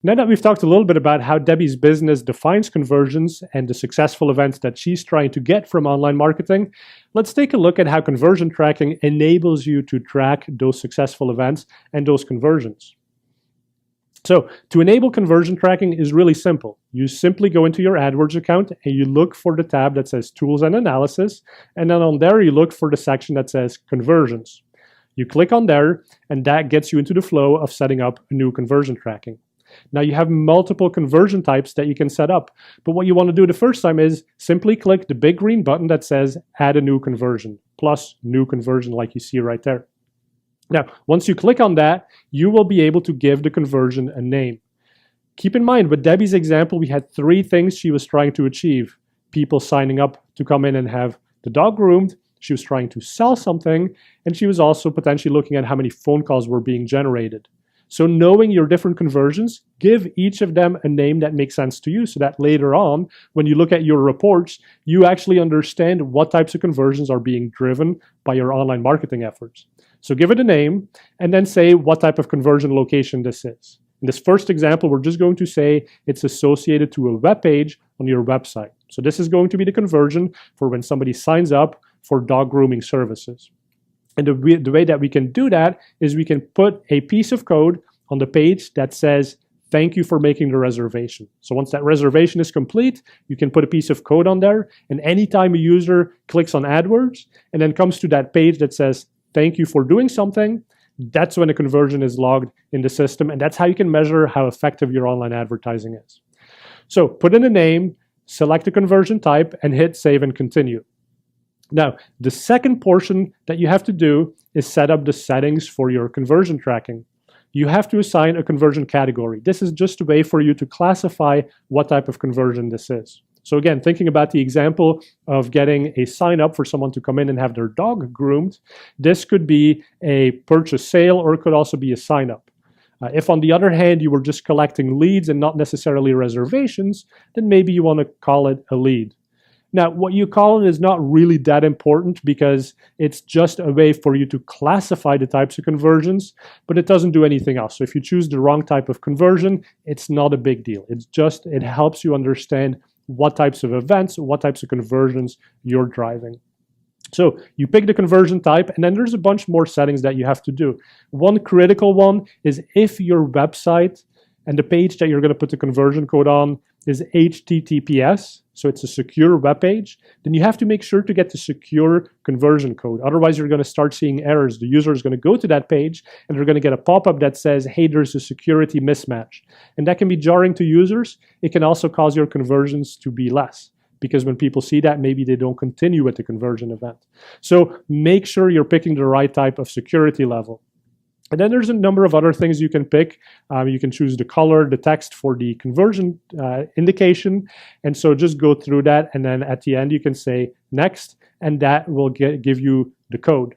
Now that we've talked a little bit about how Debbie's business defines conversions and the successful events that she's trying to get from online marketing, let's take a look at how conversion tracking enables you to track those successful events and those conversions. So to enable conversion tracking is really simple. You simply go into your AdWords account and you look for the tab that says Tools and Analysis, and then on there you look for the section that says Conversions. You click on there, and that gets you into the flow of setting up a new conversion tracking. Now you have multiple conversion types that you can set up, but what you want to do the first time is simply click the big green button that says Add a new conversion, plus new conversion like you see right there. Now, once you click on that, you will be able to give the conversion a name. Keep in mind, with Debbie's example, we had 3 things she was trying to achieve. People signing up to come in and have the dog groomed, she was trying to sell something, and she was also potentially looking at how many phone calls were being generated. So knowing your different conversions, give each of them a name that makes sense to you so that later on, when you look at your reports, you actually understand what types of conversions are being driven by your online marketing efforts. So give it a name and then say what type of conversion location this is. In this first example, we're just going to say it's associated to a web page on your website. So this is going to be the conversion for when somebody signs up for dog grooming services. And the way that we can do that is we can put a piece of code on the page that says, thank you for making the reservation. So once that reservation is complete, you can put a piece of code on there. And anytime a user clicks on AdWords and then comes to that page that says, thank you for doing something, that's when a conversion is logged in the system. And that's how you can measure how effective your online advertising is. So put in a name, select a conversion type, and hit save and continue. Now, the second portion that you have to do is set up the settings for your conversion tracking. You have to assign a conversion category. This is just a way for you to classify what type of conversion this is. So again, thinking about the example of getting a sign up for someone to come in and have their dog groomed, this could be a purchase sale, or it could also be a sign up. If on the other hand, you were just collecting leads and not necessarily reservations, then maybe you want to call it a lead. Now, what you call it is not really that important because it's just a way for you to classify the types of conversions, but it doesn't do anything else. So if you choose the wrong type of conversion, it's not a big deal. It helps you understand what types of events, what types of conversions you're driving. So you pick the conversion type, and then there's a bunch more settings that you have to do. One critical one is if your website and the page that you're going to put the conversion code on is HTTPS, so it's a secure web page, then you have to make sure to get the secure conversion code. Otherwise, you're going to start seeing errors. The user is going to go to that page, and they're going to get a pop-up that says, hey, there's a security mismatch. And that can be jarring to users. It can also cause your conversions to be less, because when people see that, maybe they don't continue with the conversion event. So make sure you're picking the right type of security level. And then there's a number of other things you can pick. You can choose the color, the text for the conversion indication. And so just go through that. And then at the end, you can say next, and that will give you the code.